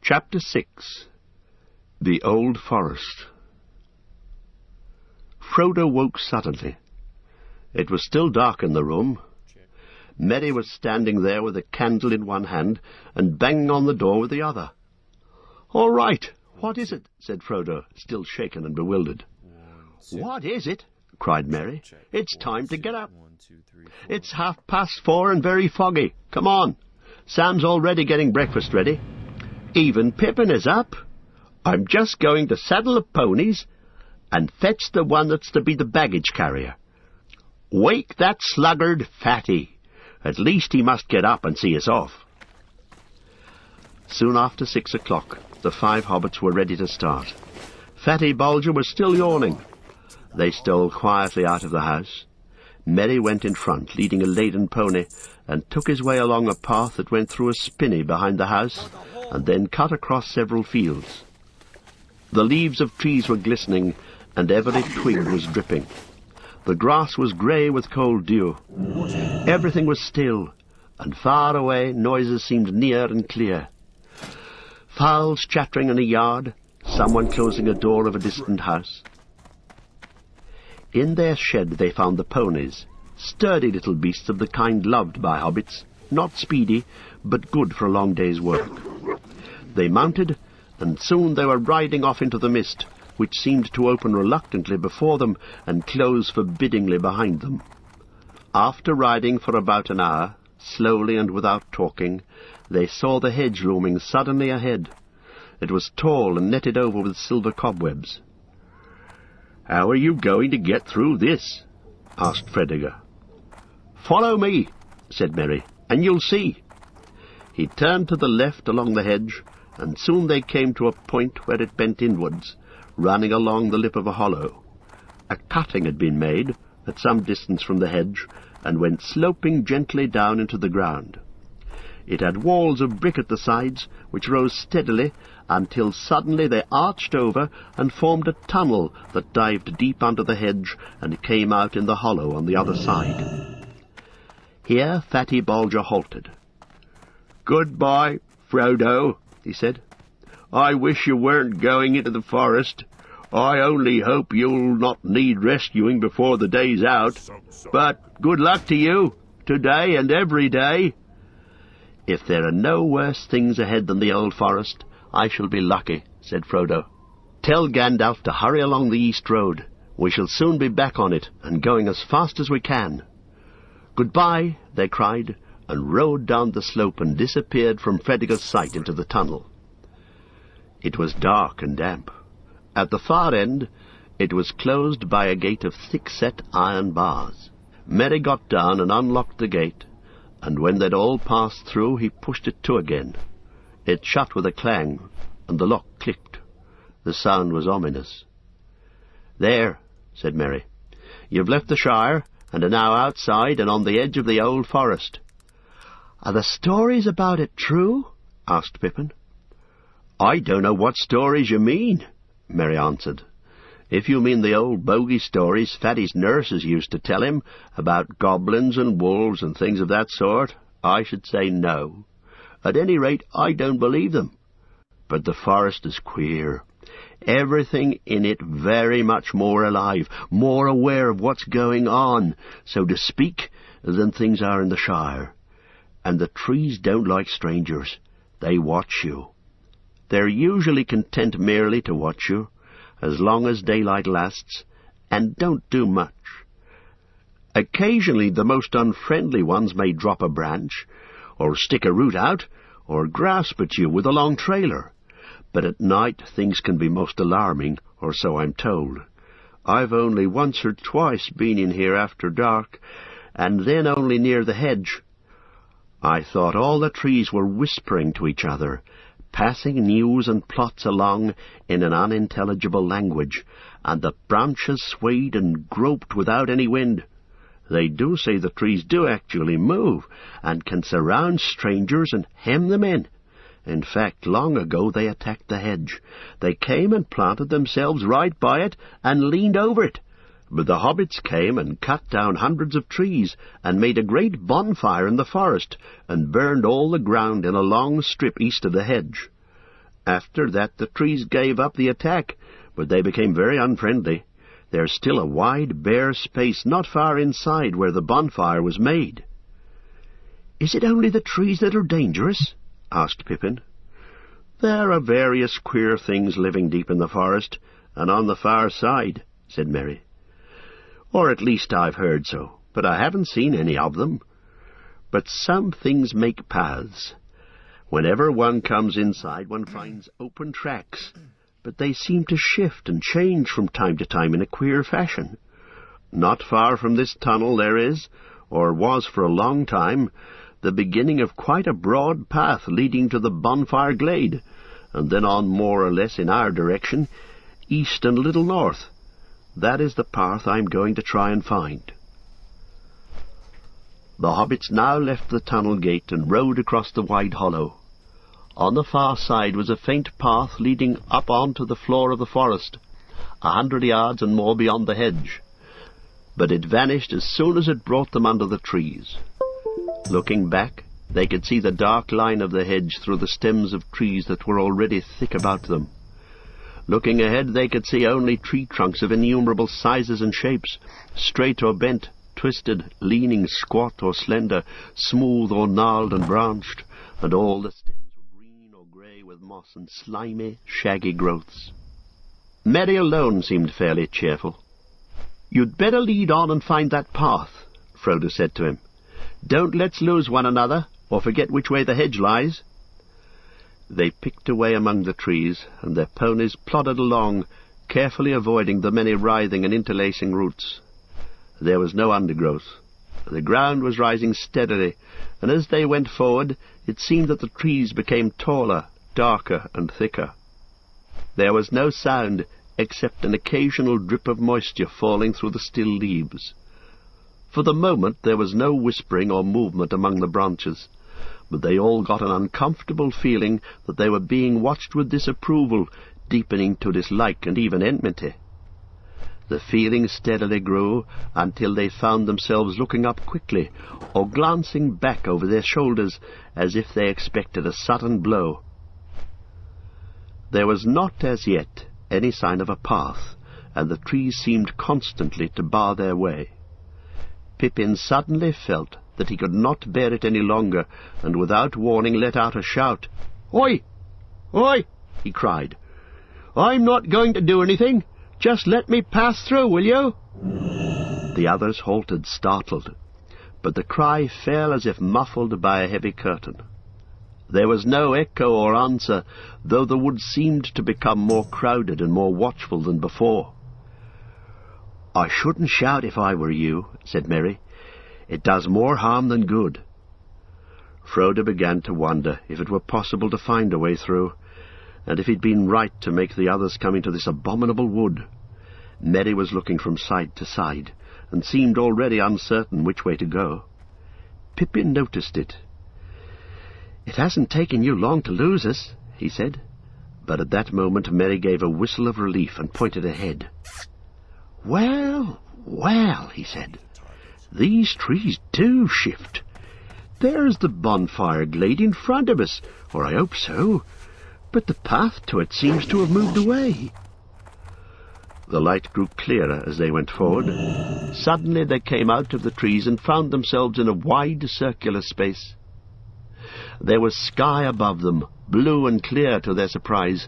Chapter 6. The Old Forest. Frodo woke suddenly. It was still dark in the room. Merry was standing there with a candle in one hand and banging on the door with the other. "All right, what is it?" said Frodo, still shaken and bewildered. "What is it?" cried Merry. "It's time to get up. It's 4:30 and very foggy. Come on. Sam's already getting breakfast ready. Even Pippin is up. I'm just going to saddle the ponies and fetch the one that's to be the baggage carrier. Wake that sluggard Fatty. At least he must get up and see us off." Soon after 6 o'clock, the 5 hobbits were ready to start. Fatty Bolger was still yawning. They stole quietly out of the house. Merry went in front, leading a laden pony, and took his way along a path that went through a spinney behind the house, and then cut across several fields. The leaves of trees were glistening, and every twig was dripping. The grass was grey with cold dew. Everything was still, and far away noises seemed near and clear. Fowls chattering in a yard, someone closing a door of a distant house. In their shed they found the ponies, sturdy little beasts of the kind loved by hobbits, not speedy, but good for a long day's work. They mounted, and soon they were riding off into the mist, which seemed to open reluctantly before them and close forbiddingly behind them. After riding for about an hour, slowly and without talking, they saw the hedge looming suddenly ahead. It was tall and netted over with silver cobwebs. "How are you going to get through this?" asked Fredegar. "Follow me," said Merry, "and you'll see." He turned to the left along the hedge, and soon they came to a point where it bent inwards, running along the lip of a hollow. A cutting had been made at some distance from the hedge, and went sloping gently down into the ground. It had walls of brick at the sides, which rose steadily until suddenly they arched over and formed a tunnel that dived deep under the hedge and came out in the hollow on the other side. Here Fatty Bolger halted. "Goodbye, Frodo," he said. "I wish you weren't going into the forest. I only hope you'll not need rescuing before the day's out. But good luck to you, today and every day." "If there are no worse things ahead than the old forest, I shall be lucky," said Frodo. "Tell Gandalf to hurry along the east road. We shall soon be back on it, and going as fast as we can." "Goodbye," they cried, and rode down the slope and disappeared from Fredegar's sight into the tunnel. It was dark and damp. At the far end, it was closed by a gate of thick-set iron bars. Merry got down and unlocked the gate, and when they'd all passed through, he pushed it to again. It shut with a clang, and the lock clicked. The sound was ominous. "There," said Merry. "You've left the Shire, and are now outside and on the edge of the old forest." "Are the stories about it true?" asked Pippin. "I don't know what stories you mean," Merry answered. "If you mean the old bogey stories Fatty's nurses used to tell him about goblins and wolves and things of that sort, I should say no. At any rate, I don't believe them. But the forest is queer. Everything in it very much more alive, more aware of what's going on, so to speak, than things are in the Shire. And the trees don't like strangers. They watch you. They're usually content merely to watch you, as long as daylight lasts, and don't do much. Occasionally the most unfriendly ones may drop a branch, or stick a root out, or grasp at you with a long trailer. But at night things can be most alarming, or so I'm told. I've only once or twice been in here after dark, and then only near the hedge. I thought all the trees were whispering to each other, passing news and plots along in an unintelligible language, and the branches swayed and groped without any wind. They do say the trees do actually move, and can surround strangers and hem them in. In fact, long ago they attacked the hedge. They came and planted themselves right by it and leaned over it. But the hobbits came and cut down hundreds of trees and made a great bonfire in the forest and burned all the ground in a long strip east of the hedge. After that the trees gave up the attack, but they became very unfriendly. There's still a wide, bare space not far inside where the bonfire was made. "Is it only the trees that are dangerous?" asked Pippin. "There are various queer things living deep in the forest, and on the far side," said Merry. "Or at least I've heard so, but I haven't seen any of them. But some things make paths. Whenever one comes inside, one finds open tracks, but they seem to shift and change from time to time in a queer fashion. Not far from this tunnel there is, or was for a long time, the beginning of quite a broad path leading to the bonfire glade, and then on more or less in our direction, east and a little north. That is the path I'm going to try and find." The hobbits now left the tunnel gate and rode across the wide hollow. On the far side was a faint path leading up onto the floor of the forest, 100 yards and more beyond the hedge, but it vanished as soon as it brought them under the trees. Looking back, they could see the dark line of the hedge through the stems of trees that were already thick about them. Looking ahead, they could see only tree trunks of innumerable sizes and shapes, straight or bent, twisted, leaning, squat or slender, smooth or gnarled and branched, and all the stems were green or grey with moss and slimy, shaggy growths. Merry alone seemed fairly cheerful. "You'd better lead on and find that path," Frodo said to him. "Don't let's lose one another, or forget which way the hedge lies." They picked away among the trees, and their ponies plodded along, carefully avoiding the many writhing and interlacing roots. There was no undergrowth. The ground was rising steadily, and as they went forward, it seemed that the trees became taller, darker, and thicker. There was no sound except an occasional drip of moisture falling through the still leaves. For the moment there was no whispering or movement among the branches, but they all got an uncomfortable feeling that they were being watched with disapproval, deepening to dislike and even enmity. The feeling steadily grew until they found themselves looking up quickly or glancing back over their shoulders as if they expected a sudden blow. There was not as yet any sign of a path, and the trees seemed constantly to bar their way. Pippin suddenly felt that he could not bear it any longer, and without warning let out a shout. "Oi! Oi!" he cried. "I'm not going to do anything. Just let me pass through, will you?" The others halted, startled, but the cry fell as if muffled by a heavy curtain. There was no echo or answer, though the wood seemed to become more crowded and more watchful than before. "I shouldn't shout if I were you," said Merry. "It does more harm than good." Frodo began to wonder if it were possible to find a way through, and if he'd been right to make the others come into this abominable wood. Merry was looking from side to side, and seemed already uncertain which way to go. Pippin noticed it. "It hasn't taken you long to lose us," he said. But at that moment Merry gave a whistle of relief and pointed ahead. "Well, well," he said, "these trees do shift. There's the bonfire glade in front of us, or I hope so, but the path to it seems to have moved away." The light grew clearer as they went forward. Suddenly they came out of the trees and found themselves in a wide circular space. There was sky above them, blue and clear to their surprise,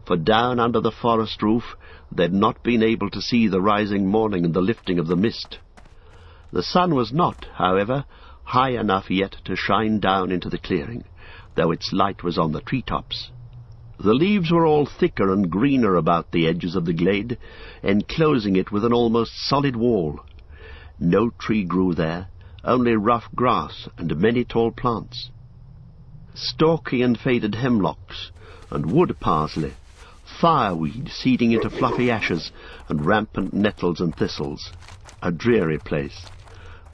for down under the forest roof they'd not been able to see the rising morning and the lifting of the mist. The sun was not, however, high enough yet to shine down into the clearing, though its light was on the tree-tops. The leaves were all thicker and greener about the edges of the glade, enclosing it with an almost solid wall. No tree grew there, only rough grass and many tall plants. Stalky and faded hemlocks, and wood parsley, fireweed seeding into fluffy ashes, and rampant nettles and thistles. A dreary place,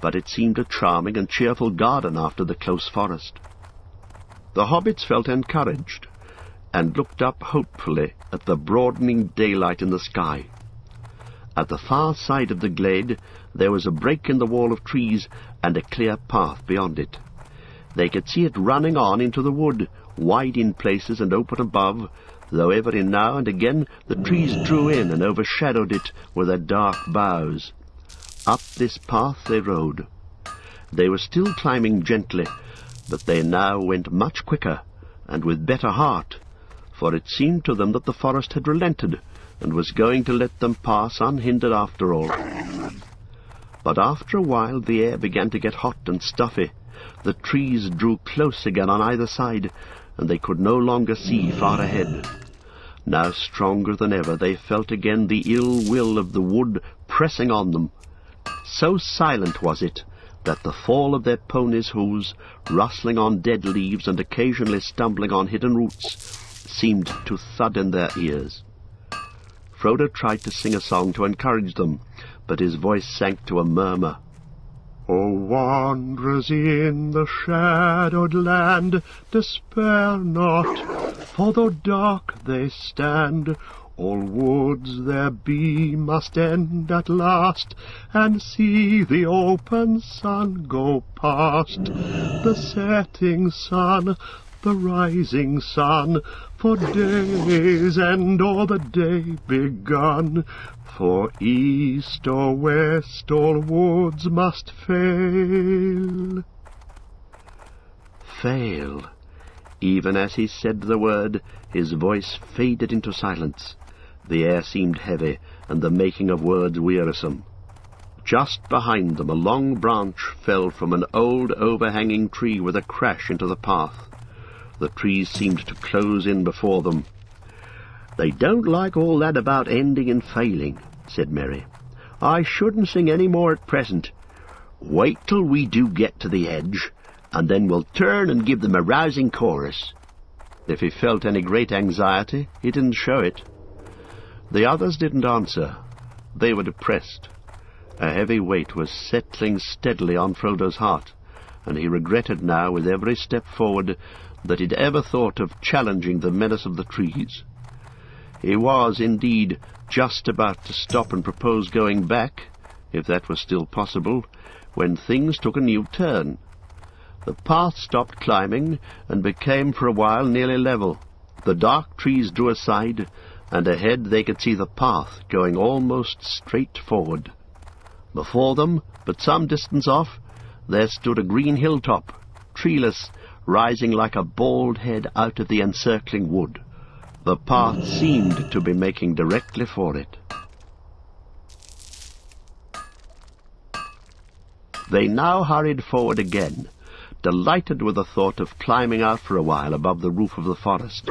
but it seemed a charming and cheerful garden after the close forest. The hobbits felt encouraged, and looked up hopefully at the broadening daylight in the sky. At the far side of the glade there was a break in the wall of trees and a clear path beyond it. They could see it running on into the wood, wide in places and open above, though every now and again the trees drew in and overshadowed it with their dark boughs. Up this path they rode. They were still climbing gently, but they now went much quicker, and with better heart, for it seemed to them that the forest had relented, and was going to let them pass unhindered after all. But after a while the air began to get hot and stuffy. The trees drew close again on either side, and they could no longer see far ahead. Now stronger than ever they felt again the ill will of the wood pressing on them. So silent was it that the fall of their ponies' hoofs, rustling on dead leaves and occasionally stumbling on hidden roots, seemed to thud in their ears. Frodo tried to sing a song to encourage them, but his voice sank to a murmur. "O wanderers in the shadowed land, despair not, for though dark they stand, all woods there be must end at last, and see the open sun go past, the setting sun, the rising sun, for day's end or the day begun. For east or west all woods must fail." Fail. Even as he said the word, his voice faded into silence. The air seemed heavy, and the making of words wearisome. Just behind them a long branch fell from an old overhanging tree with a crash into the path. The trees seemed to close in before them. "They don't like all that about ending and failing," said Merry. "I shouldn't sing any more at present. Wait till we do get to the edge, and then we'll turn and give them a rousing chorus." If he felt any great anxiety, he didn't show it. The others didn't answer. They were depressed. A heavy weight was settling steadily on Frodo's heart, and he regretted now with every step forward that he'd ever thought of challenging the menace of the trees. He was, indeed, just about to stop and propose going back, if that was still possible, when things took a new turn. The path stopped climbing and became for a while nearly level. The dark trees drew aside, and ahead they could see the path going almost straight forward. Before them, but some distance off, there stood a green hilltop, treeless, rising like a bald head out of the encircling wood. The path seemed to be making directly for it. They now hurried forward again, delighted with the thought of climbing out for a while above the roof of the forest.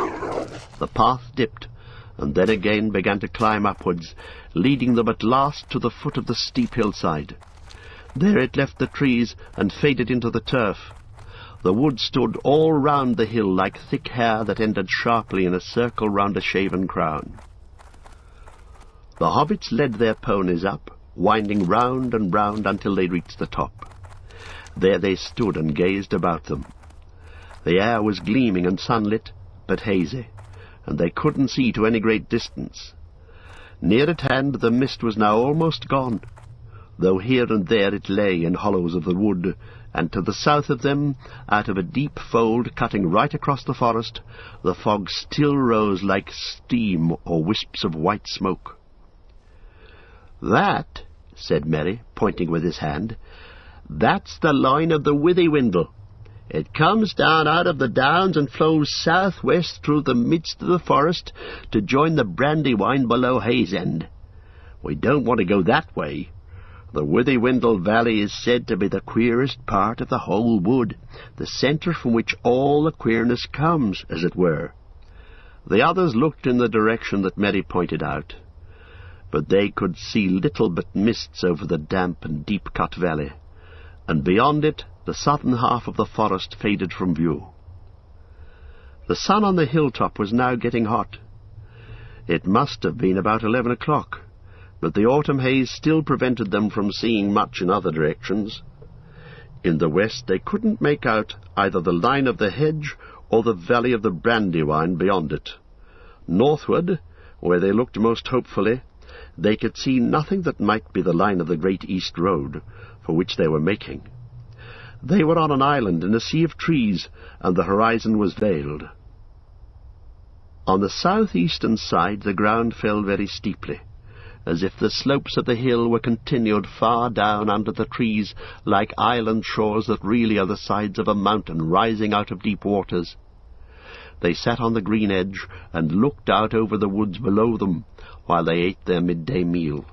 The path dipped, and then again began to climb upwards, leading them at last to the foot of the steep hillside. There it left the trees and faded into the turf. The wood stood all round the hill like thick hair that ended sharply in a circle round a shaven crown. The hobbits led their ponies up, winding round and round until they reached the top. There they stood and gazed about them. The air was gleaming and sunlit, but hazy, and they couldn't see to any great distance. Near at hand the mist was now almost gone, though here and there it lay in hollows of the wood, and to the south of them, out of a deep fold cutting right across the forest, the fog still rose like steam or wisps of white smoke. "That," said Merry, pointing with his hand, "that's the line of the Withywindle. It comes down out of the downs and flows southwest through the midst of the forest to join the Brandywine below Hayesend. We don't want to go that way. The Withywindle Valley is said to be the queerest part of the whole wood, the centre from which all the queerness comes, as it were." The others looked in the direction that Merry pointed out, but they could see little but mists over the damp and deep-cut valley, and beyond it the southern half of the forest faded from view. The sun on the hilltop was now getting hot. It must have been about 11 o'clock, but the autumn haze still prevented them from seeing much in other directions. In the west they couldn't make out either the line of the hedge or the valley of the Brandywine beyond it. Northward, where they looked most hopefully, they could see nothing that might be the line of the great east road, for which they were making. They were on an island in a sea of trees, and the horizon was veiled. On the south-eastern side the ground fell very steeply, as if the slopes of the hill were continued far down under the trees, like island shores that really are the sides of a mountain rising out of deep waters. They sat on the green edge and looked out over the woods below them, while they ate their midday meal.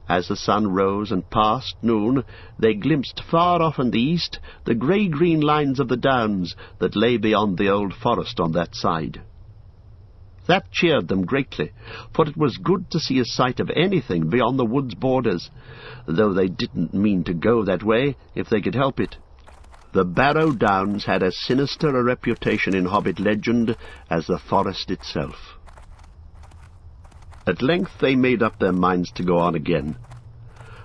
As the sun rose and passed noon, they glimpsed far off in the east the grey-green lines of the downs that lay beyond the old forest on that side. That cheered them greatly, for it was good to see a sight of anything beyond the wood's borders, though they didn't mean to go that way if they could help it. The Barrow Downs had as sinister a reputation in Hobbit legend as the forest itself. At length they made up their minds to go on again.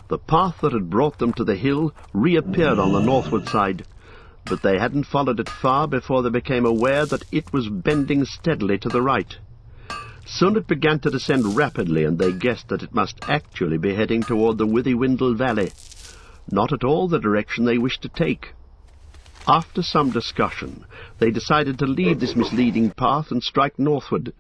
The path that had brought them to the hill reappeared on the northward side, but they hadn't followed it far before they became aware that it was bending steadily to the right. Soon it began to descend rapidly, and they guessed that it must actually be heading toward the Withywindle Valley, not at all the direction they wished to take. After some discussion, they decided to leave this misleading path and strike northward,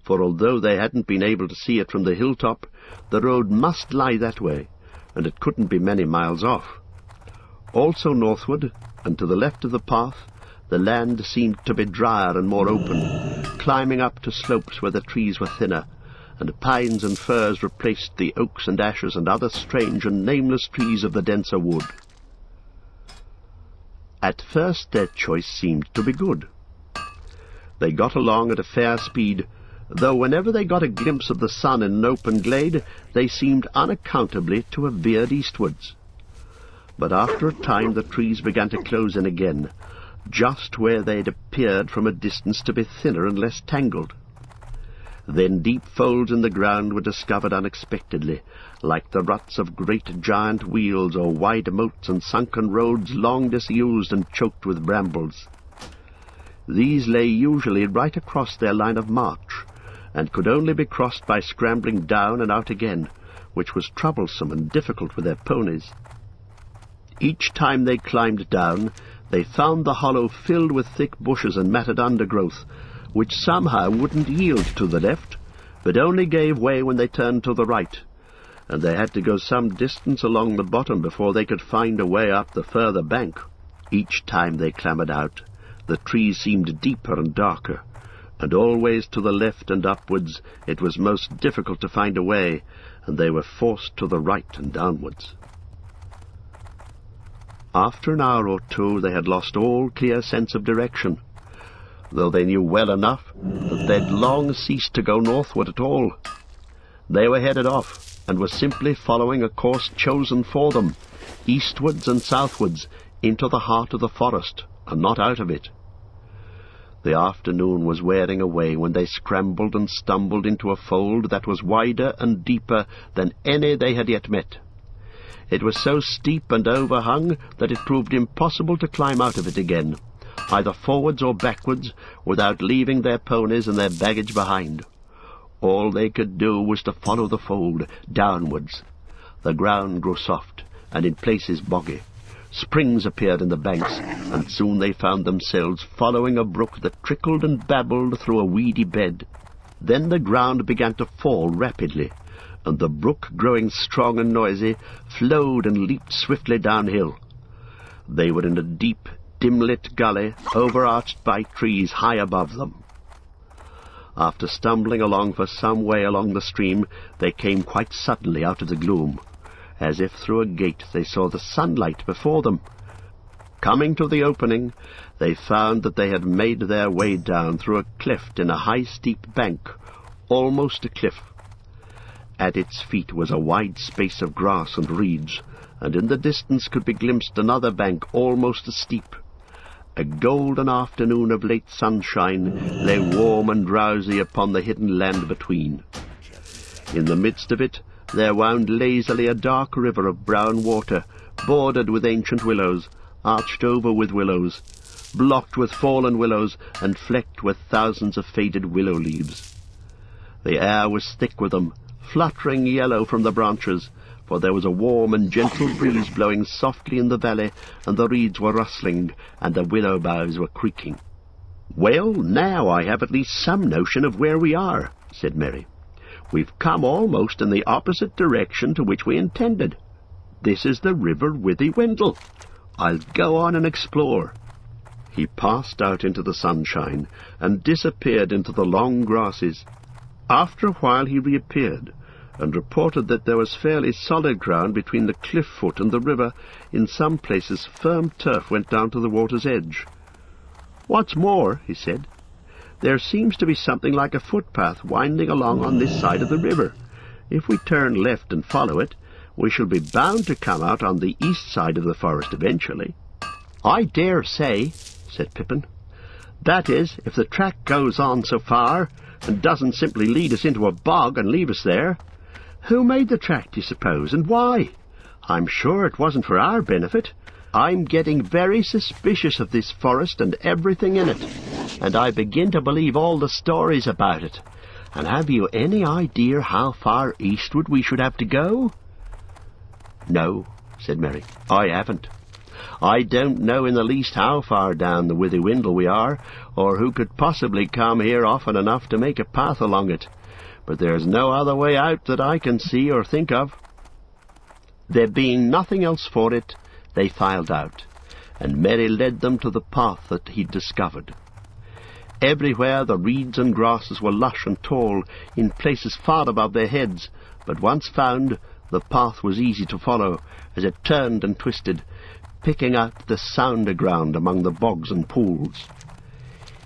for although they hadn't been able to see it from the hilltop, the road must lie that way, and it couldn't be many miles off. Also northward, and to the left of the path, the land seemed to be drier and more open, climbing up to slopes where the trees were thinner, and pines and firs replaced the oaks and ashes and other strange and nameless trees of the denser wood. At first their choice seemed to be good. They got along at a fair speed, though whenever they got a glimpse of the sun in an open glade, they seemed unaccountably to have veered eastwards. But after a time the trees began to close in again, just where they'd appeared from a distance to be thinner and less tangled. Then deep folds in the ground were discovered unexpectedly, like the ruts of great giant wheels or wide moats and sunken roads long disused and choked with brambles. These lay usually right across their line of march, and could only be crossed by scrambling down and out again, which was troublesome and difficult with their ponies. Each time they climbed down, they found the hollow filled with thick bushes and matted undergrowth, which somehow wouldn't yield to the left, but only gave way when they turned to the right, and they had to go some distance along the bottom before they could find a way up the further bank. Each time they clambered out, the trees seemed deeper and darker, and always to the left and upwards it was most difficult to find a way, and they were forced to the right and downwards. After an hour or two they had lost all clear sense of direction, though they knew well enough that they'd long ceased to go northward at all. They were headed off, and were simply following a course chosen for them, eastwards and southwards, into the heart of the forest, and not out of it. The afternoon was wearing away when they scrambled and stumbled into a fold that was wider and deeper than any they had yet met. It was so steep and overhung that it proved impossible to climb out of it again, either forwards or backwards, without leaving their ponies and their baggage behind. All they could do was to follow the fold, downwards. The ground grew soft, and in places boggy. Springs appeared in the banks, and soon they found themselves following a brook that trickled and babbled through a weedy bed. Then the ground began to fall rapidly, and the brook, growing strong and noisy, flowed and leaped swiftly downhill. They were in a deep, dim-lit gully, overarched by trees high above them. After stumbling along for some way along the stream, they came quite suddenly out of the gloom. As if through a gate they saw the sunlight before them. Coming to the opening, they found that they had made their way down through a cleft in a high steep bank, almost a cliff. At its feet was a wide space of grass and reeds, and in the distance could be glimpsed another bank almost as steep. A golden afternoon of late sunshine lay warm and drowsy upon the hidden land between. In the midst of it there wound lazily a dark river of brown water, bordered with ancient willows, arched over with willows, blocked with fallen willows, and flecked with thousands of faded willow leaves. The air was thick with them, fluttering yellow from the branches, for there was a warm and gentle breeze blowing softly in the valley, and the reeds were rustling, and the willow boughs were creaking. "Well, now I have at least some notion of where we are," said Mary. "We've come almost in the opposite direction to which we intended. This is the river Withywindle. I'll go on and explore." He passed out into the sunshine and disappeared into the long grasses. After a while he reappeared, and reported that there was fairly solid ground between the cliff foot and the river. In some places firm turf went down to the water's edge. "What's more," he said, "there seems to be something like a footpath winding along on this side of the river. If we turn left and follow it, we shall be bound to come out on the east side of the forest eventually." "I dare say," said Pippin. "That is, if the track goes on so far, and doesn't simply lead us into a bog and leave us there. Who made the track, do you suppose, and why? I'm sure it wasn't for our benefit. I'm getting very suspicious of this forest and everything in it, and I begin to believe all the stories about it. And have you any idea how far eastward we should have to go?" "No," said Mary, "I haven't. I don't know in the least how far down the Withywindle we are, or who could possibly come here often enough to make a path along it. But there's no other way out that I can see or think of." There being nothing else for it, they filed out, and Mary led them to the path that he'd discovered. Everywhere the reeds and grasses were lush and tall, in places far above their heads, but once found, the path was easy to follow, as it turned and twisted, picking out the sounder ground among the bogs and pools.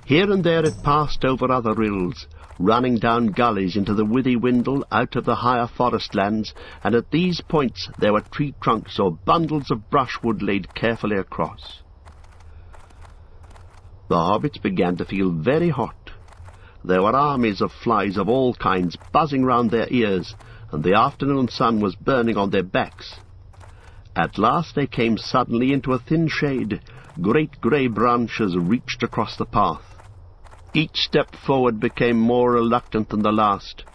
Here and there it passed over other rills, running down gullies into the Withywindle out of the higher forest lands, and at these points there were tree trunks or bundles of brushwood laid carefully across. The hobbits began to feel very hot. There were armies of flies of all kinds buzzing round their ears, and the afternoon sun was burning on their backs. At last they came suddenly into a thin shade. Great grey branches reached across the path. Each step forward became more reluctant than the last.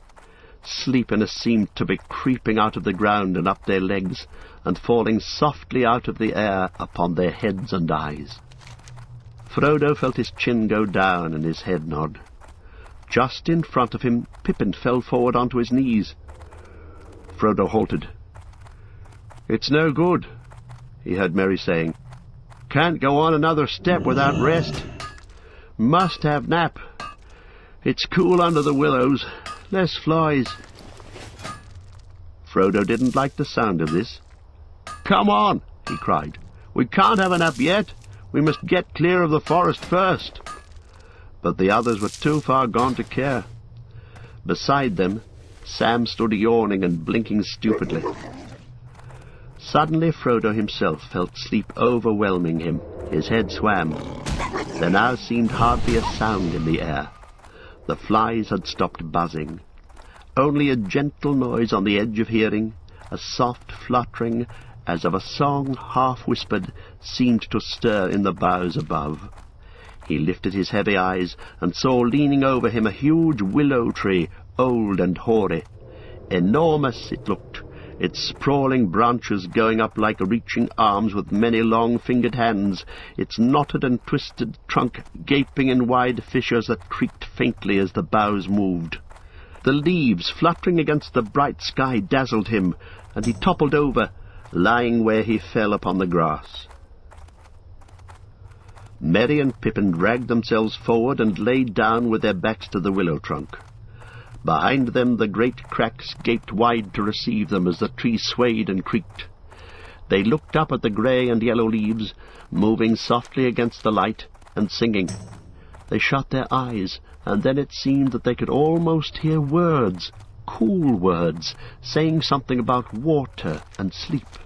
Sleepiness seemed to be creeping out of the ground and up their legs, and falling softly out of the air upon their heads and eyes. Frodo felt his chin go down and his head nod. Just in front of him, Pippin fell forward onto his knees. Frodo halted. "It's no good," he heard Merry saying. "Can't go on another step without rest. Must have nap. It's cool under the willows. Less flies." Frodo didn't like the sound of this. "Come on," he cried. "We can't have a nap yet. We must get clear of the forest first." But the others were too far gone to care. Beside them, Sam stood yawning and blinking stupidly. Suddenly Frodo himself felt sleep overwhelming him. His head swam. There now seemed hardly a sound in the air. The flies had stopped buzzing. Only a gentle noise on the edge of hearing, a soft fluttering, as of a song half-whispered, seemed to stir in the boughs above. He lifted his heavy eyes and saw leaning over him a huge willow tree, old and hoary. Enormous it looked, its sprawling branches going up like reaching arms with many long-fingered hands, its knotted and twisted trunk gaping in wide fissures that creaked faintly as the boughs moved. The leaves fluttering against the bright sky dazzled him, and he toppled over, lying where he fell upon the grass. Merry and Pippin dragged themselves forward and lay down with their backs to the willow trunk. Behind them the great cracks gaped wide to receive them as the tree swayed and creaked. They looked up at the grey and yellow leaves, moving softly against the light, and singing. They shut their eyes, and then it seemed that they could almost hear words, cool words, saying something about water and sleep.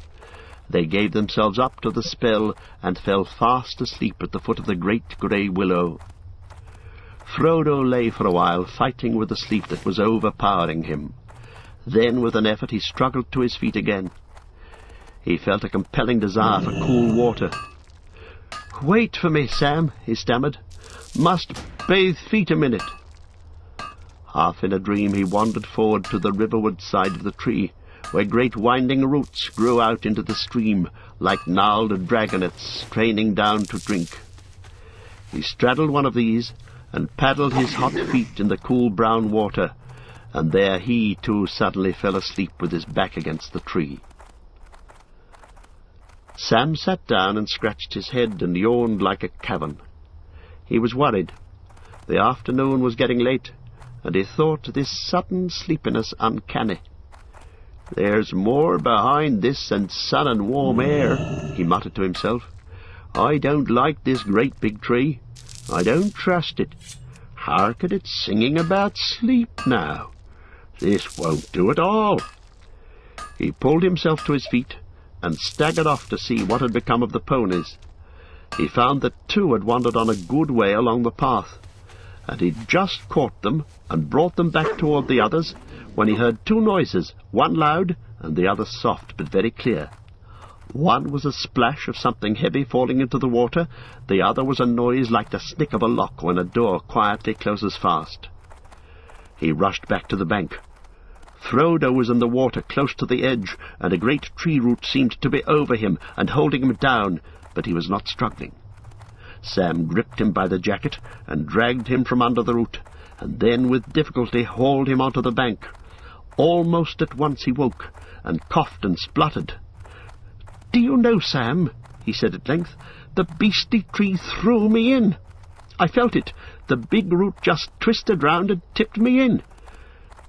They gave themselves up to the spell, and fell fast asleep at the foot of the great grey willow. Frodo lay for a while, fighting with the sleep that was overpowering him. Then, with an effort, he struggled to his feet again. He felt a compelling desire for cool water. "Wait for me, Sam," he stammered. "Must bathe feet a minute." Half in a dream he wandered forward to the riverward side of the tree, where great winding roots grew out into the stream like gnarled dragonets straining down to drink. He straddled one of these and paddled his hot feet in the cool brown water, and there he too suddenly fell asleep with his back against the tree. Sam sat down and scratched his head and yawned like a cavern. He was worried. The afternoon was getting late, and he thought this sudden sleepiness uncanny. "There's more behind this than sun and warm air," he muttered to himself. "I don't like this great big tree. I don't trust it. Hark at it singing about sleep now. This won't do at all." He pulled himself to his feet and staggered off to see what had become of the ponies. He found that 2 had wandered on a good way along the path, and he'd just caught them and brought them back toward the others when he heard 2 noises, one loud and the other soft but very clear. One was a splash of something heavy falling into the water, the other was a noise like the snick of a lock when a door quietly closes fast. He rushed back to the bank. Frodo was in the water close to the edge, and a great tree root seemed to be over him and holding him down, but he was not struggling. Sam gripped him by the jacket and dragged him from under the root, and then with difficulty hauled him onto the bank. Almost at once he woke, and coughed and spluttered. "Do you know, Sam," he said at length, "the beastly tree threw me in. I felt it. The big root just twisted round and tipped me in."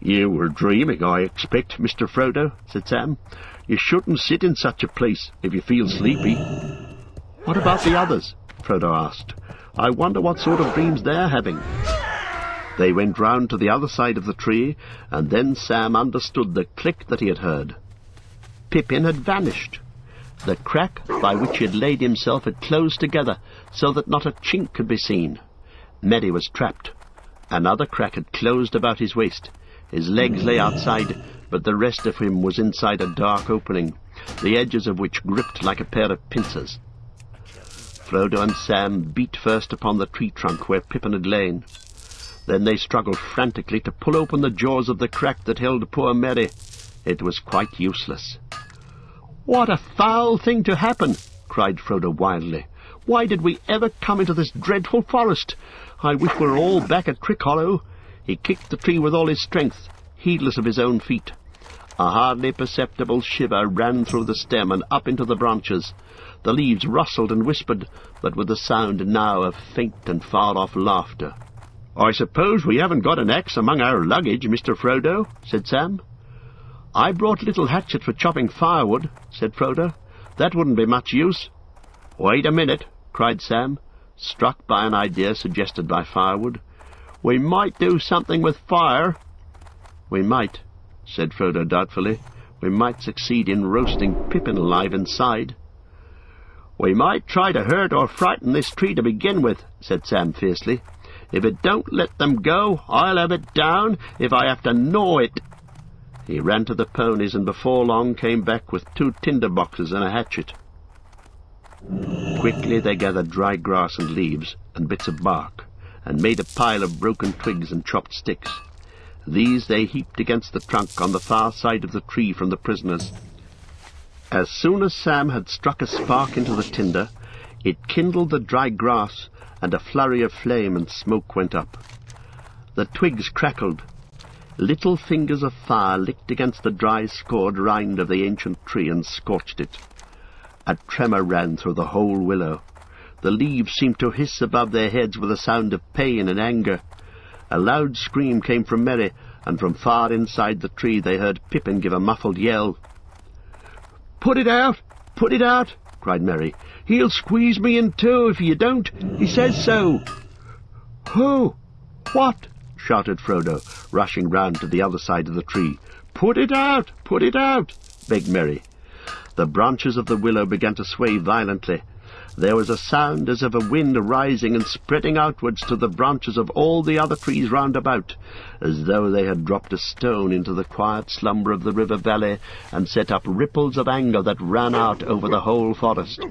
"You were dreaming, I expect, Mr. Frodo," said Sam. "You shouldn't sit in such a place if you feel sleepy." "What about the others?" Frodo asked. "I wonder what sort of dreams they're having." They went round to the other side of the tree, and then Sam understood the click that he had heard. Pippin had vanished. The crack by which he had laid himself had closed together, so that not a chink could be seen. Merry was trapped. Another crack had closed about his waist. His legs lay outside, but the rest of him was inside a dark opening, the edges of which gripped like a pair of pincers. Frodo and Sam beat first upon the tree trunk where Pippin had lain. Then they struggled frantically to pull open the jaws of the crack that held poor Merry. It was quite useless. "What a foul thing to happen!" cried Frodo wildly. "Why did we ever come into this dreadful forest? I wish we were all back at Crickhollow." He kicked the tree with all his strength, heedless of his own feet. A hardly perceptible shiver ran through the stem and up into the branches. The leaves rustled and whispered, but with the sound now of faint and far-off laughter. "I suppose we haven't got an axe among our luggage, Mr. Frodo," said Sam. "I brought a little hatchet for chopping firewood," said Frodo. "That wouldn't be much use." "Wait a minute," cried Sam, struck by an idea suggested by firewood. "We might do something with fire." "We might," said Frodo doubtfully. "We might succeed in roasting Pippin alive inside." "We might try to hurt or frighten this tree to begin with," said Sam fiercely. "If it don't let them go, I'll have it down if I have to gnaw it." He ran to the ponies and before long came back with 2 tinder boxes and a hatchet. Quickly they gathered dry grass and leaves and bits of bark, and made a pile of broken twigs and chopped sticks. These they heaped against the trunk on the far side of the tree from the prisoners. As soon as Sam had struck a spark into the tinder, it kindled the dry grass, and a flurry of flame and smoke went up. The twigs crackled. Little fingers of fire licked against the dry scored rind of the ancient tree and scorched it. A tremor ran through the whole willow. The leaves seemed to hiss above their heads with a sound of pain and anger. A loud scream came from Merry, and from far inside the tree they heard Pippin give a muffled yell. "Put it out! Put it out!" cried Merry. "He'll squeeze me in two if you don't. He says so." "Who? What?" shouted Frodo, rushing round to the other side of the tree. "Put it out! Put it out!" begged Merry. The branches of the willow began to sway violently. There was a sound as of a wind rising and spreading outwards to the branches of all the other trees round about, as though they had dropped a stone into the quiet slumber of the river valley and set up ripples of anger that ran out over the whole forest.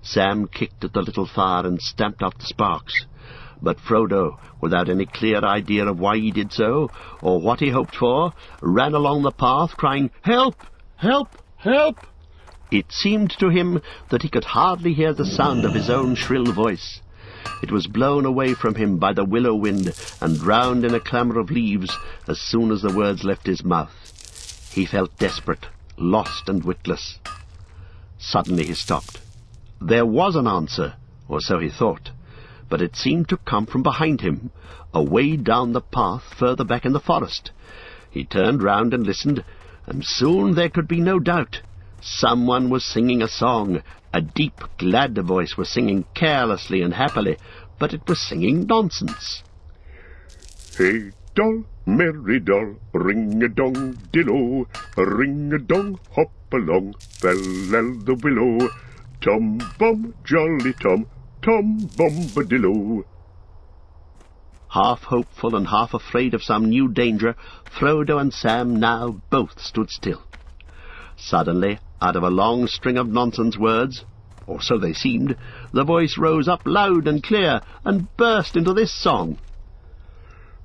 Sam kicked at the little fire and stamped out the sparks, But Frodo, without any clear idea of why he did so, or what he hoped for, ran along the path, crying, "Help! Help! Help!" It seemed to him that he could hardly hear the sound of his own shrill voice. It was blown away from him by the willow wind and drowned in a clamour of leaves as soon as the words left his mouth. He felt desperate, lost and witless. Suddenly he stopped. There was an answer, or so he thought, but it seemed to come from behind him, away down the path further back in the forest. He turned round and listened, and soon there could be no doubt. Someone was singing a song. A deep, glad voice was singing carelessly and happily, but it was singing nonsense. Hey, doll, merry doll, ring-a-dong-dillo, ring-a-dong, hop along, fell the willow, tom-bum, jolly Tom, tom-bombadillo. Half hopeful and half afraid of some new danger, Frodo and Sam now both stood still. Suddenly, out of a long string of nonsense words, or so they seemed, the voice rose up loud and clear and burst into this song.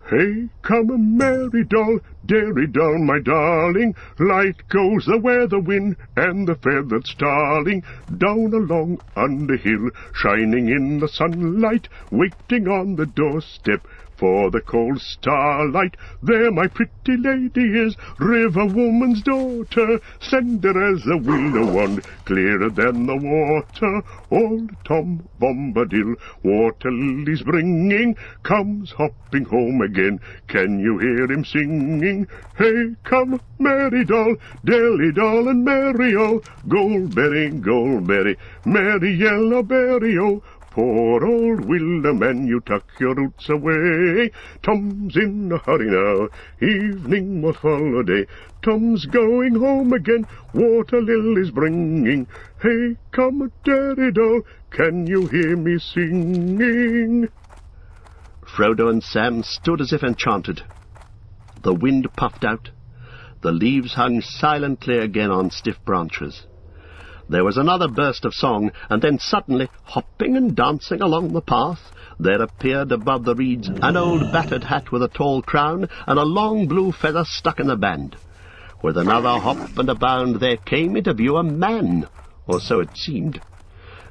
Hey, come, merry doll, dairy doll, my darling, light goes the weather wind and the feathered starling, down along under hill, shining in the sunlight, waiting on the doorstep for the cold starlight. There my pretty lady is, river woman's daughter, slender as a willow wand, clearer than the water. Old Tom Bombadil, water lilies bringing, comes hopping home again. Can you hear him singing? Hey, come, merry doll, dilly doll and merry-o, goldberry, goldberry, merry yellow berry-o. Poor old willow man, you tuck your roots away. Tom's in a hurry now, evening will follow day. Tom's going home again, water lilies bringing. Hey, come, dairy doll, can you hear me singing? Frodo and Sam stood as if enchanted. The wind puffed out. The leaves hung silently again on stiff branches. There was another burst of song, and then suddenly, hopping and dancing along the path, there appeared above the reeds an old battered hat with a tall crown and a long blue feather stuck in the band. With another hop and a bound there came into view a man, or so it seemed.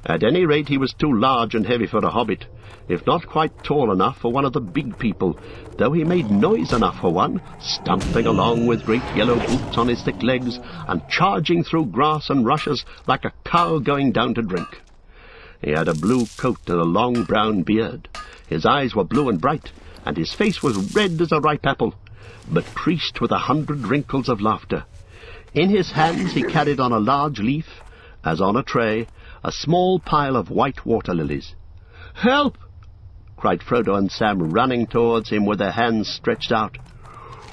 At any rate he was too large and heavy for a hobbit, if not quite tall enough for one of the big people, though he made noise enough for one, stumping along with great yellow boots on his thick legs, and charging through grass and rushes like a cow going down to drink. He had a blue coat and a long brown beard. His eyes were blue and bright, and his face was red as a ripe apple, but creased with 100 wrinkles of laughter. In his hands he carried on a large leaf, as on a tray, a small pile of white water lilies. "Help!" cried Frodo and Sam, running towards him with their hands stretched out.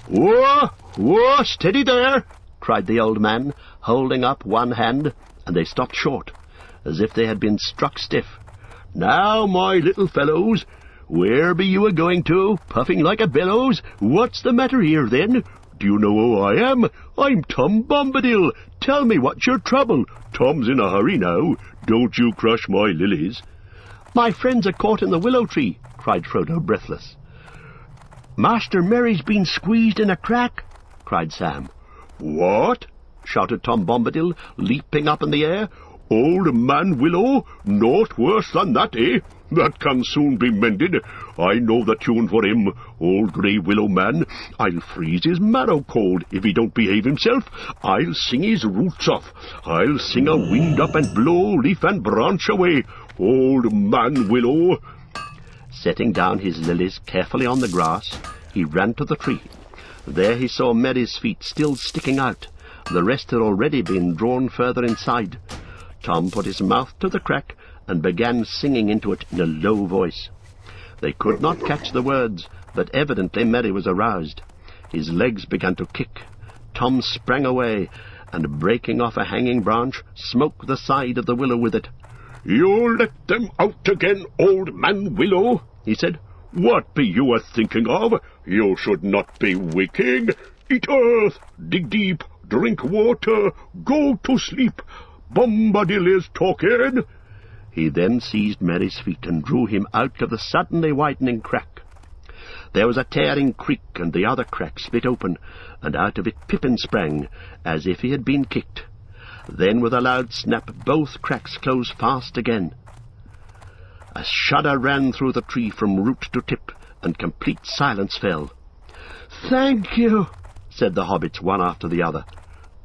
"Whoa! Whoa! Steady there!" cried the old man, holding up one hand, and they stopped short, as if they had been struck stiff. "Now, my little fellows, where be you a-going to, puffing like a bellows? What's the matter here, then? Do you know who I am? I'm Tom Bombadil. Tell me what's your trouble. Tom's in a hurry now. Don't you crush my lilies." "My friends are caught in the willow tree," cried Frodo, breathless. "Master Merry's been squeezed in a crack," cried Sam. "What?" shouted Tom Bombadil, leaping up in the air. "Old man Willow? Naught worse than that, eh? That can soon be mended. I know the tune for him, old grey willow man. I'll freeze his marrow cold if he don't behave himself. I'll sing his roots off. I'll sing a wind up and blow leaf and branch away. Old man Willow." Setting down his lilies carefully on the grass, he ran to the tree. There he saw Merry's feet still sticking out. The rest had already been drawn further inside. Tom put his mouth to the crack and began singing into it in a low voice. They could not catch the words, but evidently Merry was aroused. His legs began to kick. Tom sprang away, and breaking off a hanging branch, smote the side of the willow with it. "You'll let them out again, old man Willow," he said. "What be you a-thinking of? You should not be waking. Eat earth, dig deep, drink water, go to sleep. Bombadil is talking." He then seized Merry's feet and drew him out of the suddenly widening crack. There was a tearing creak, and the other crack split open, and out of it Pippin sprang, as if he had been kicked. Then with a loud snap both cracks closed fast again. A shudder ran through the tree from root to tip, and complete silence fell. "Thank you," said the hobbits one after the other.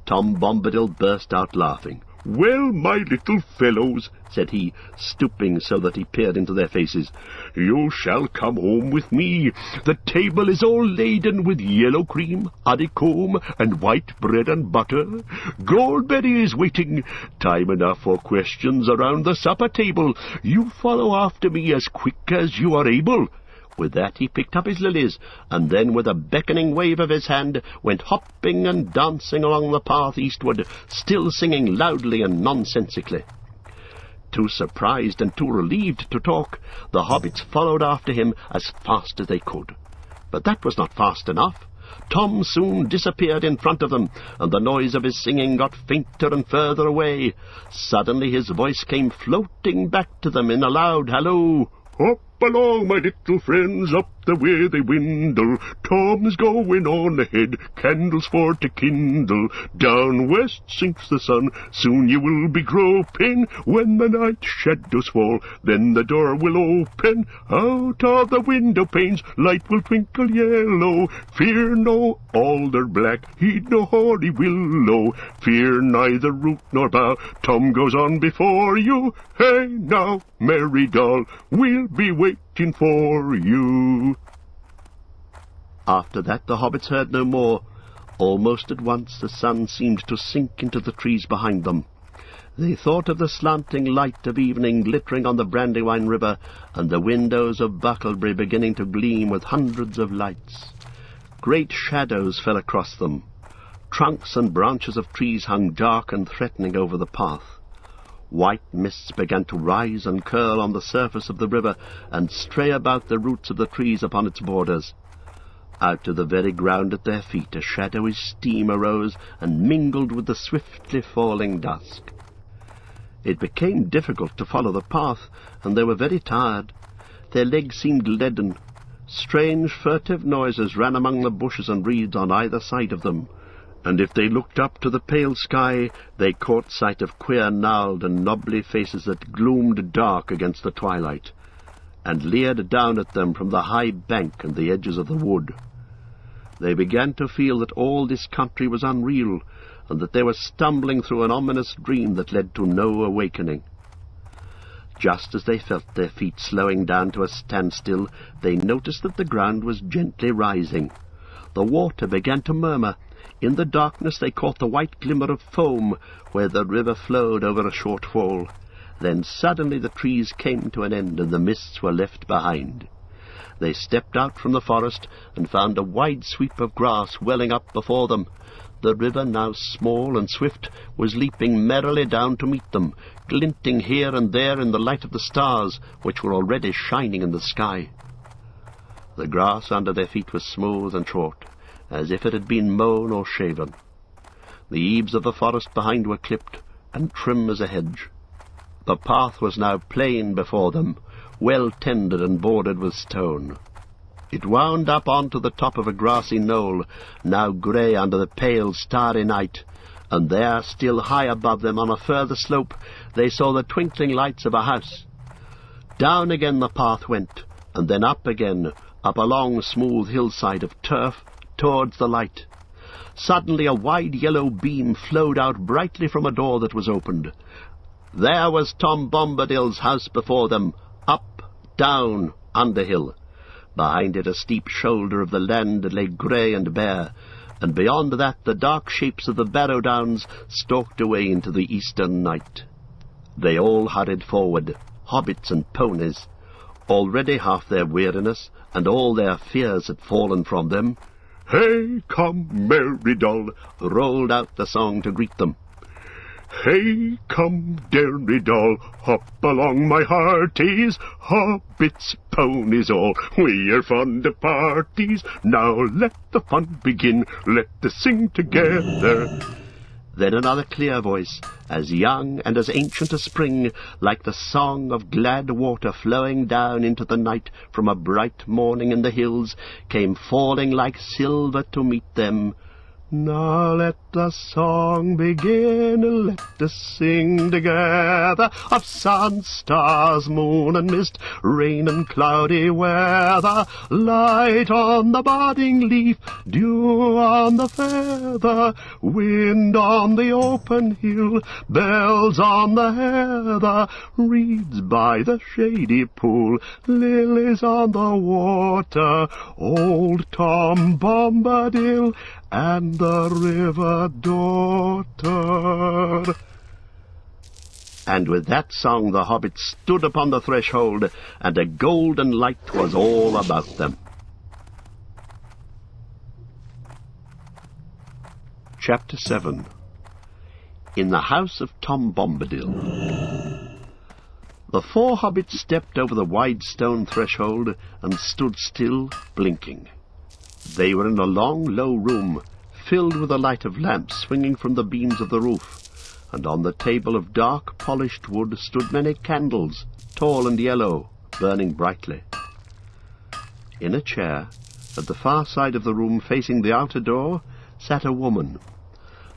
Tom Bombadil burst out laughing. "Well, my little fellows," said he, stooping so that he peered into their faces, "you shall come home with me. The table is all laden with yellow cream, honeycomb, and white bread and butter. Goldberry is waiting. Time enough for questions around the supper table. You follow after me as quick as you are able." With that he picked up his lilies, and then with a beckoning wave of his hand went hopping and dancing along the path eastward, still singing loudly and nonsensically. Too surprised and too relieved to talk, the hobbits followed after him as fast as they could. But that was not fast enough. Tom soon disappeared in front of them, and the noise of his singing got fainter and further away. Suddenly his voice came floating back to them in a loud halloo. "Hop along, my little friends, up the way they windle. Tom's going on ahead, candles for to kindle. Down west sinks the sun, soon you will be groping. When the night shadows fall, then the door will open. Out of the window panes, light will twinkle yellow. Fear no alder black, heed no hoary willow. Fear neither root nor bough, Tom goes on before you. Hey now, merry doll, we'll be waiting for you." After that the hobbits heard no more. Almost at once the sun seemed to sink into the trees behind them. They thought of the slanting light of evening glittering on the Brandywine River, and the windows of Bucklebury beginning to gleam with hundreds of lights. Great shadows fell across them. Trunks and branches of trees hung dark and threatening over the path. White mists began to rise and curl on the surface of the river and stray about the roots of the trees upon its borders. Out of the very ground at their feet a shadowy steam arose and mingled with the swiftly falling dusk. It became difficult to follow the path, and they were very tired. Their legs seemed leaden. Strange furtive noises ran among the bushes and reeds on either side of them, and if they looked up to the pale sky, they caught sight of queer gnarled and knobbly faces that gloomed dark against the twilight, and leered down at them from the high bank and the edges of the wood. They began to feel that all this country was unreal, and that they were stumbling through an ominous dream that led to no awakening. Just as they felt their feet slowing down to a standstill, they noticed that the ground was gently rising. The water began to murmur. In the darkness they caught the white glimmer of foam where the river flowed over a short fall. Then suddenly the trees came to an end and the mists were left behind. They stepped out from the forest and found a wide sweep of grass welling up before them. The river, now small and swift, was leaping merrily down to meet them, glinting here and there in the light of the stars, which were already shining in the sky. The grass under their feet was smooth and short, as if it had been mown or shaven. The eaves of the forest behind were clipped, and trim as a hedge. The path was now plain before them, well tended and bordered with stone. It wound up on to the top of a grassy knoll, now grey under the pale, starry night, and there, still high above them on a further slope, they saw the twinkling lights of a house. Down again the path went, and then up again, up a long, smooth hillside of turf, towards the light. Suddenly a wide yellow beam flowed out brightly from a door that was opened. There was Tom Bombadil's house before them, up, down, Underhill. Behind it a steep shoulder of the land lay grey and bare, and beyond that the dark shapes of the Barrow Downs stalked away into the eastern night. They all hurried forward, hobbits and ponies. Already half their weariness and all their fears had fallen from them. "Hey, come, merry doll," rolled out the song to greet them. "Hey, come, dearie doll, hop along, my hearties, hobbits, ponies all, we are fond of parties. Now let the fun begin, let us sing together." Then another clear voice, as young and as ancient as spring, like the song of glad water flowing down into the night from a bright morning in the hills, came falling like silver to meet them. Now let the song begin, let us sing together, of sun, stars, moon and mist, rain and cloudy weather, light on the budding leaf, dew on the feather, wind on the open hill, bells on the heather, reeds by the shady pool, lilies on the water, old Tom Bombadil, and the river daughter. And with that song the hobbits stood upon the threshold, and a golden light was all about them. Chapter 7. In the House of Tom Bombadil. The four hobbits stepped over the wide stone threshold and stood still, blinking. They were in a long, low room, filled with the light of lamps swinging from the beams of the roof, and on the table of dark, polished wood stood many candles, tall and yellow, burning brightly. In a chair, at the far side of the room facing the outer door, sat a woman.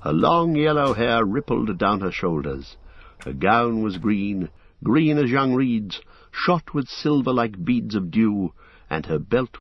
Her long yellow hair rippled down her shoulders. Her gown was green, green as young reeds, shot with silver like beads of dew, and her belt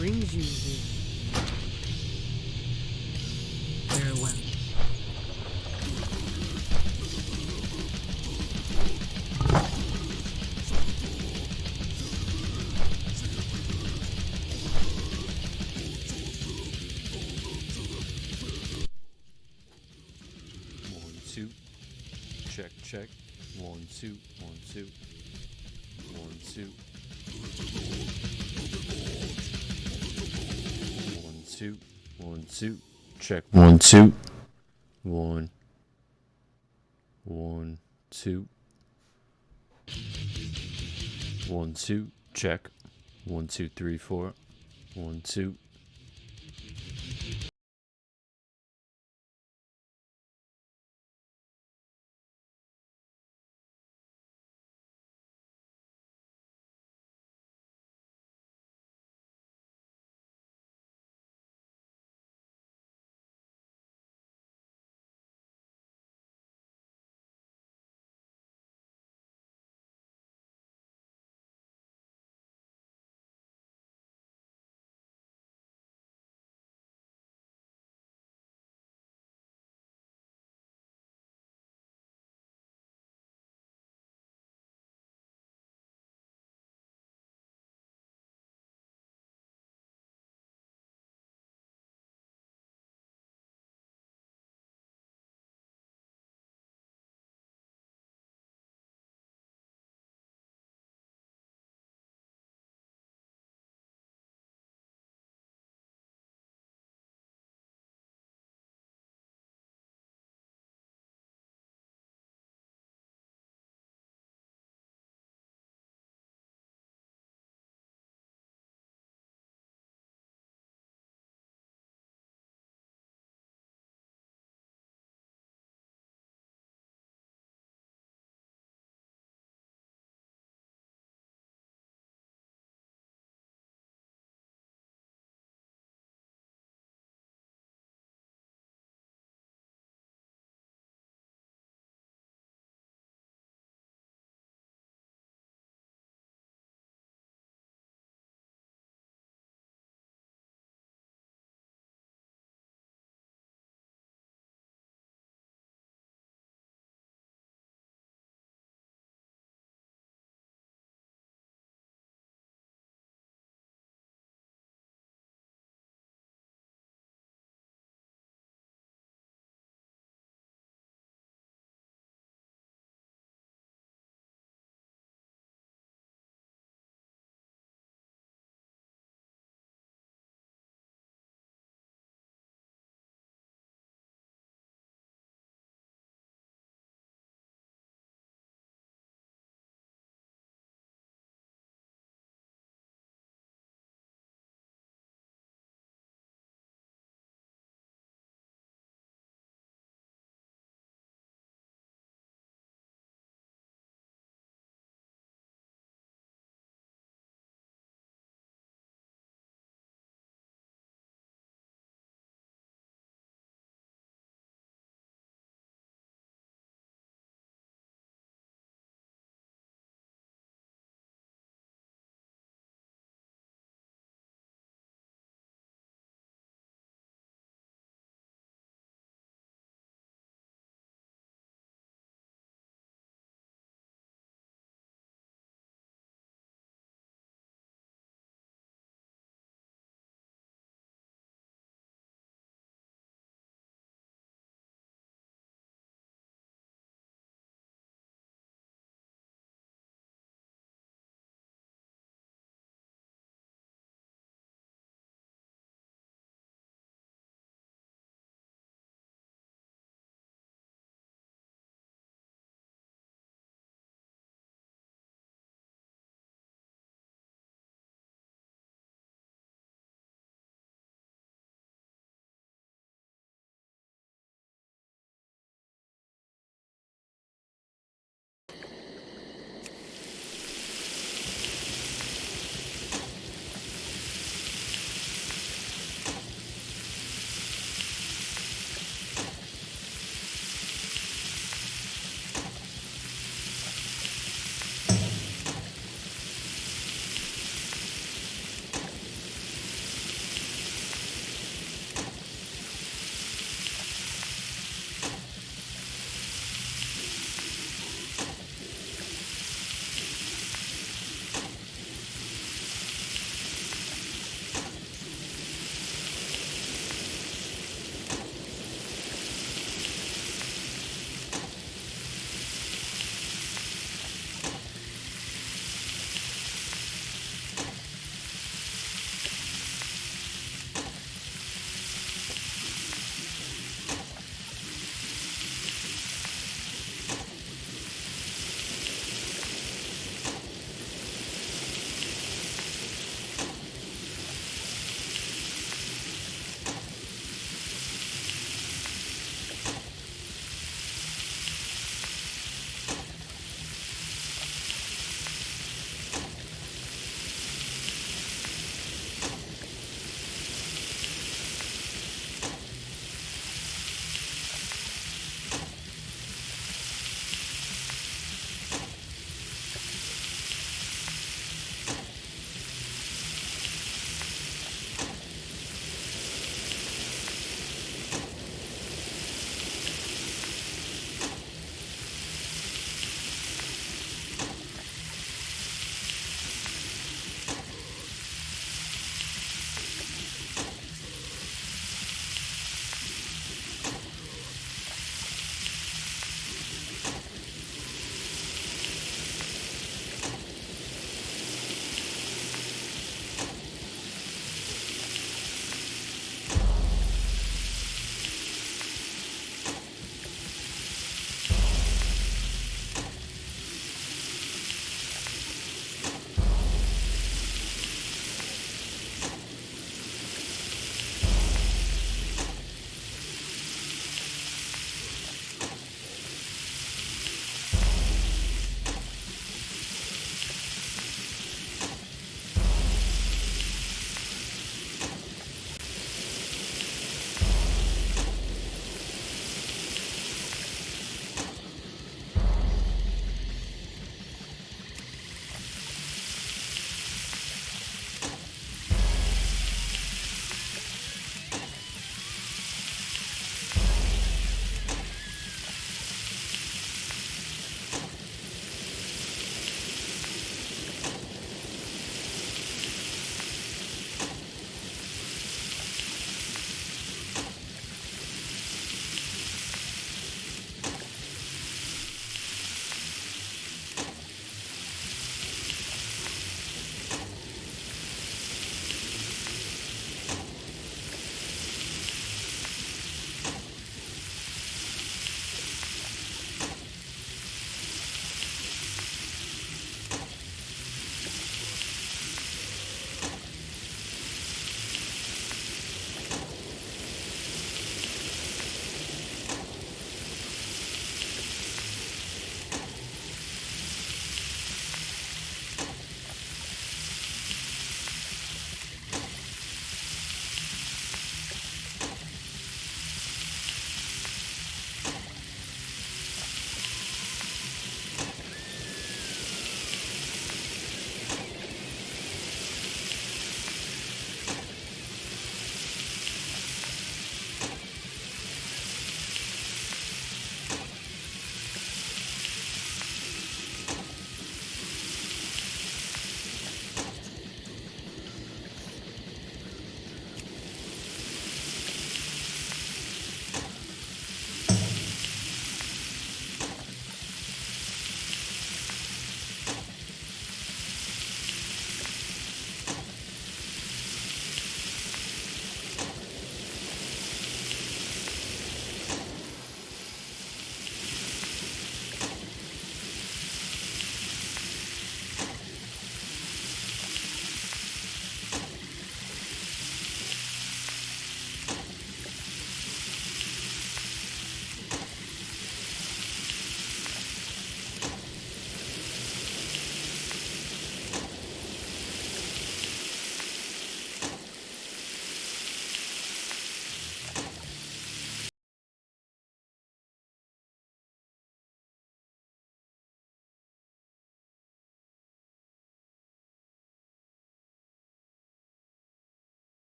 brings you here? Farewell. Check, check. 1, 2, 1, 2. 1, 2. 1, 2, 1, 2. Check. 1, 2. 1. 1, 2. 1, 2. Check. 1, 2, 3, 4. 1, 2.